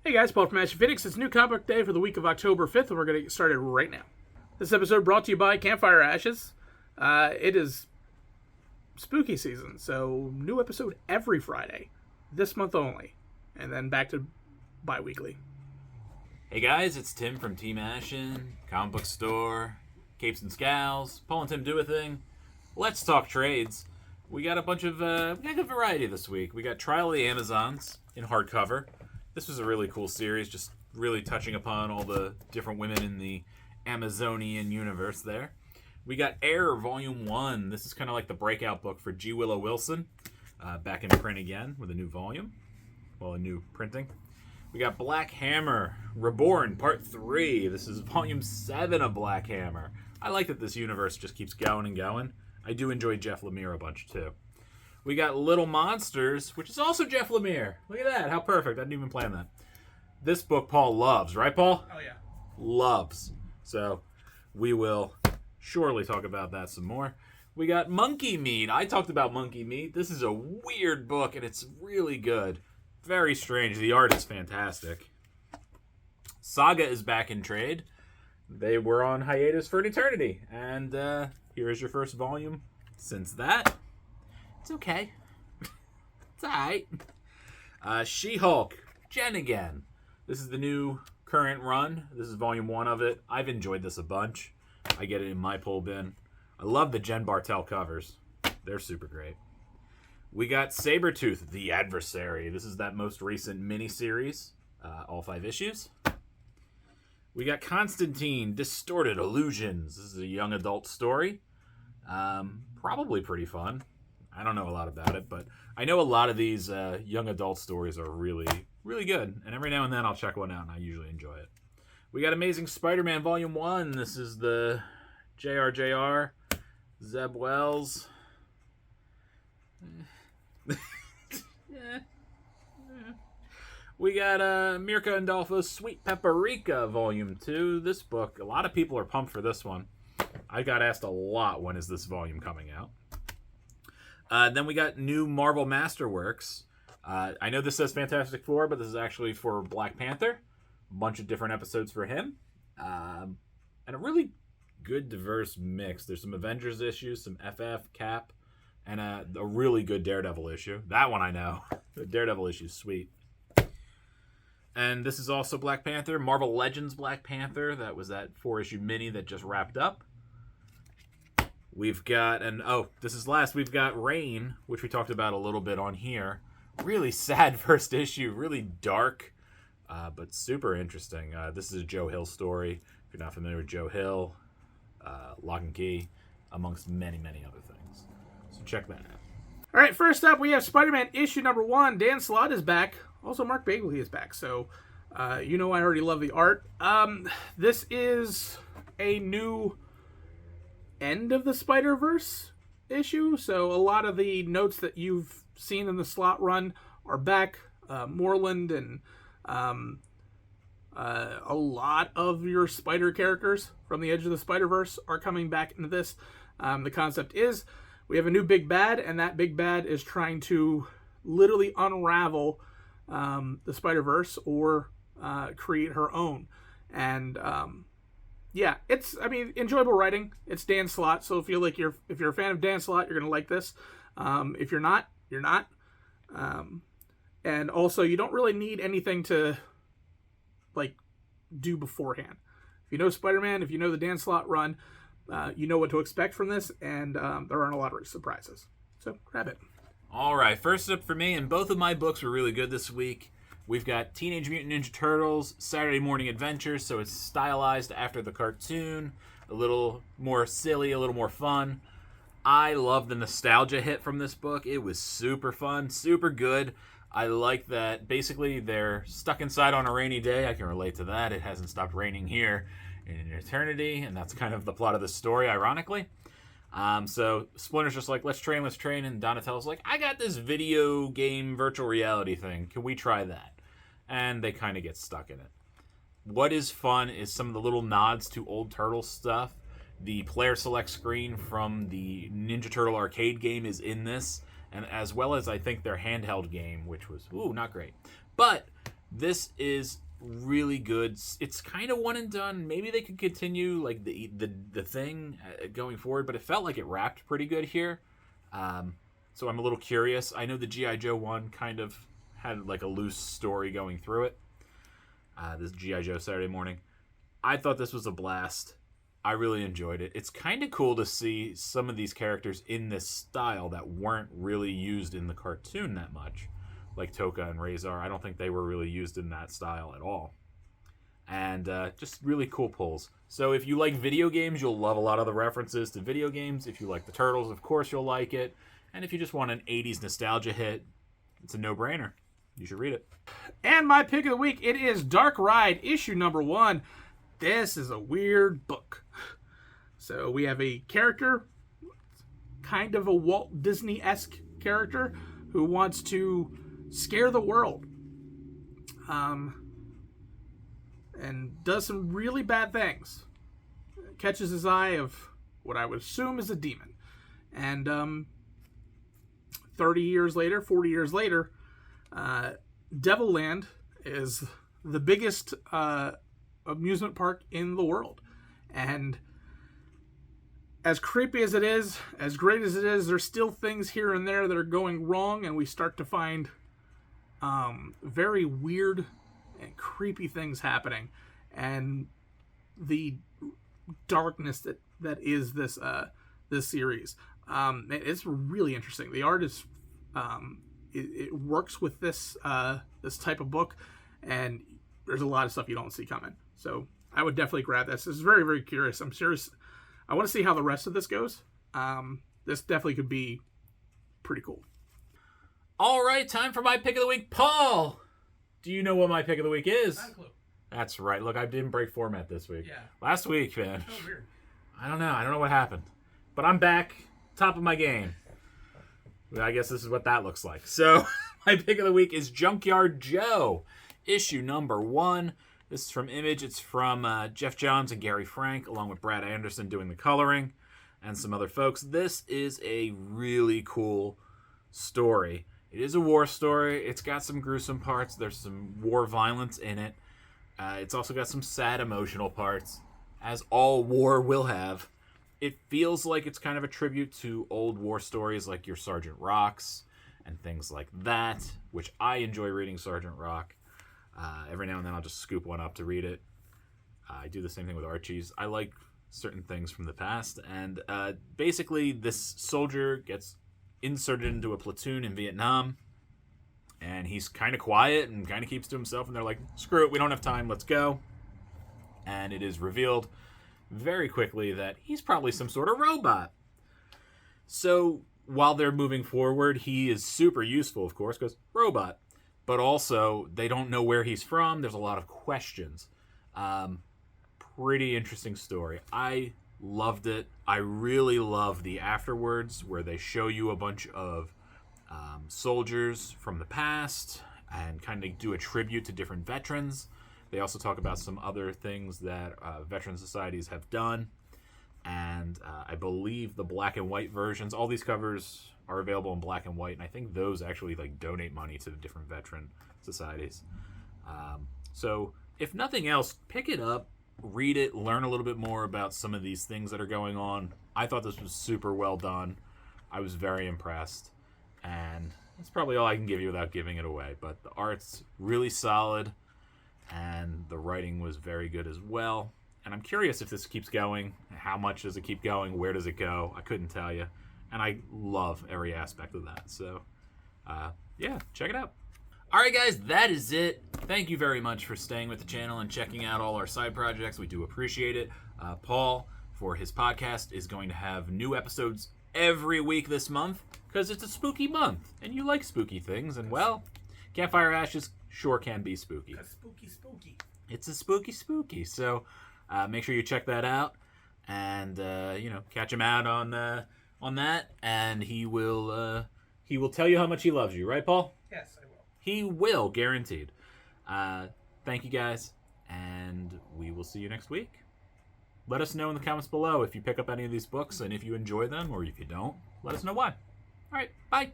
Hey guys, Paul from Ashen. It's new comic book day for the week of October 5th, and we're going to get started right now. This episode brought to you by Campfire Ashes. It is spooky season, so new episode every Friday, this month only, and then back to bi-weekly. Hey guys, it's Tim from Team Ashen, comic book store, Capes and Scowls. Paul and Tim do a thing. Let's talk trades. We got a bunch of, we got a good variety this week. We got Trial of the Amazons in hardcover. This was a really cool series, just really touching upon all the different women in the Amazonian universe there. We got Air Volume 1. This is kind of like the breakout book for G. Willow Wilson. Back in print again with a new volume. Well, a new printing. We got Black Hammer Reborn Part 3. This is Volume 7 of Black Hammer. I like that this universe just keeps going and going. I do enjoy Jeff Lemire a bunch, too. We got Little Monsters, which is also Jeff Lemire. Look at that. How perfect. I didn't even plan that. This book Paul loves. Right, Paul? Oh, yeah. Loves. So we will surely talk about that some more. We got Monkey Meat. I talked about Monkey Meat. This is a weird book, and it's really good. Very strange. The art is fantastic. Saga is back in trade. They were on hiatus for an eternity. And here is your first volume. Since that, it's okay. It's alright. She-Hulk. Jen again. This is the new current run. This is volume 1 of it. I've enjoyed this a bunch. I get it in my pull bin. I love the Jen Bartel covers. They're super great. We got Sabretooth, the Adversary. This is that most recent miniseries. All 5 issues. We got Constantine, Distorted Illusions. This is a young adult story. Probably pretty fun. I don't know a lot about it, but I know a lot of these young adult stories are really, really good. And every now and then I'll check one out, and I usually enjoy it. We got Amazing Spider-Man Volume 1. This is the JRJR, Zeb Wells. We got Mirka Andolfo's Sweet Paprika Volume 2. This book, a lot of people are pumped for this one. I got asked a lot, when is this volume coming out? Then we got new Marvel Masterworks. I know this says Fantastic Four, but this is actually for Black Panther. A bunch of different episodes for him. And a really good, diverse mix. There's some Avengers issues, some FF, Cap, and a really good Daredevil issue. That one I know. The Daredevil issue is sweet. And this is also Black Panther. Marvel Legends Black Panther. That was that 4-issue mini that just wrapped up. We've got, this is last. We've got Rain, which we talked about a little bit on here. Really sad first issue. Really dark, but super interesting. This is a Joe Hill story. If you're not familiar with Joe Hill, Lock and Key, amongst many, many other things. So check that out. All right, first up, we have Spider-Man issue number 1. Dan Slott is back. Also, Mark Bagley is back. So, I already love the art. This is a new end of the Spider-Verse issue. So, a lot of the notes that you've seen in the Slott run are back. Moreland and a lot of your Spider characters from the Edge of the Spider-Verse are coming back into this. The concept is we have a new big bad, and that big bad is trying to literally unravel the Spider-Verse or create her own. And it's enjoyable writing. It's Dan Slott, so if you're a fan of Dan Slott, you're gonna like this. If you're not, you're not. And also, you don't really need anything to do beforehand. If you know Spider-Man, if you know the Dan Slott run, you know what to expect from this, and there aren't a lot of surprises. So grab it. All right, first up for me, and both of my books were really good this week. We've got Teenage Mutant Ninja Turtles, Saturday Morning Adventures, so it's stylized after the cartoon, a little more silly, a little more fun. I love the nostalgia hit from this book. It was super fun, super good. I like that basically they're stuck inside on a rainy day. I can relate to that. It hasn't stopped raining here in an eternity, and that's kind of the plot of the story, ironically. So Splinter's just like, let's train, and Donatello's like, I got this video game virtual reality thing. Can we try that? And they kind of get stuck in it. What is fun is some of the little nods to old Turtle stuff. The player select screen from the Ninja Turtle arcade game is in this, and as well as I think their handheld game, which was, not great. But This is really good. It's kind of one and done. Maybe they could continue like the thing going forward, but it felt like it wrapped pretty good here. So I'm a little curious. I know the G.I. Joe one kind of had like a loose story going through it. This G.I. Joe Saturday Morning. I thought this was a blast. I really enjoyed it. It's kind of cool to see some of these characters in this style that weren't really used in the cartoon that much. Like Toka and Razor. I don't think they were really used in that style at all. And just really cool pulls. So if you like video games, you'll love a lot of the references to video games. If you like the Turtles, of course you'll like it. And if you just want an 80s nostalgia hit, it's a no-brainer. You should read it. And my pick of the week, it is Dark Ride, issue number 1. This is a weird book. So we have a character, kind of a Walt Disney-esque character, who wants to scare the world. And does some really bad things. Catches his eye of what I would assume is a demon. And 30 years later, 40 years later, Devilland is the biggest amusement park in the world. And as creepy as it is, as great as it is, there's still things here and there that are going wrong, and we start to find very weird and creepy things happening. And the darkness that is this series. It's really interesting. The art is it works with this type of book, and there's a lot of stuff you don't see coming. So I would definitely grab this. This is very, very curious. I'm serious. I want to see how the rest of this goes. This definitely could be pretty cool. All right, time for my pick of the week. Paul, do you know what my pick of the week is? Not a clue. That's right. Look, I didn't break format this week. Yeah. Last week, man. So weird. I don't know what happened. But I'm back, top of my game. I guess this is what that looks like. So, my pick of the week is Junkyard Joe, issue number 1. This is from Image. It's from Jeff Johns and Gary Frank, along with Brad Anderson doing the coloring, and some other folks. This is a really cool story. It is a war story. It's got some gruesome parts. There's some war violence in it. It's also got some sad emotional parts, as all war will have. It feels like it's kind of a tribute to old war stories like your Sergeant Rocks and things like that, which I enjoy reading Sergeant Rock. Every now and then I'll just scoop one up to read it. I do the same thing with Archie's. I like certain things from the past, and basically this soldier gets inserted into a platoon in Vietnam, and he's kind of quiet and kind of keeps to himself, and they're like, screw it, we don't have time, let's go. And it is revealed very quickly that he's probably some sort of robot. So while they're moving forward, he is super useful, of course, because robot. But also, they don't know where he's from. There's a lot of questions. Pretty interesting story. I loved it. I really love the afterwards, where they show you a bunch of soldiers from the past and kind of do a tribute to different veterans. They also talk about some other things that veteran societies have done. And I believe the black and white versions, all these covers are available in black and white, and I think those actually like donate money to different veteran societies. So if nothing else, pick it up, read it, learn a little bit more about some of these things that are going on. I thought this was super well done. I was very impressed, and that's probably all I can give you without giving it away. But the art's really solid, and the writing was very good as well. And I'm curious if this keeps going. How much does it keep going? Where does it go? I couldn't tell you. And I love every aspect of that. So, yeah, check it out. All right, guys, that is it. Thank you very much for staying with the channel and checking out all our side projects. We do appreciate it. Paul, for his podcast, is going to have new episodes every week this month because it's a spooky month, and you like spooky things. And, well, Campfire Ashes sure can be spooky. Spooky. It's a spooky. So make sure you check that out, and catch him out on that, and he will tell you how much he loves you, right, Paul? Yes, I will. He will, guaranteed. Thank you, guys, and we will see you next week. Let us know in the comments below if you pick up any of these books, and if you enjoy them, or if you don't, let us know why. All right, bye.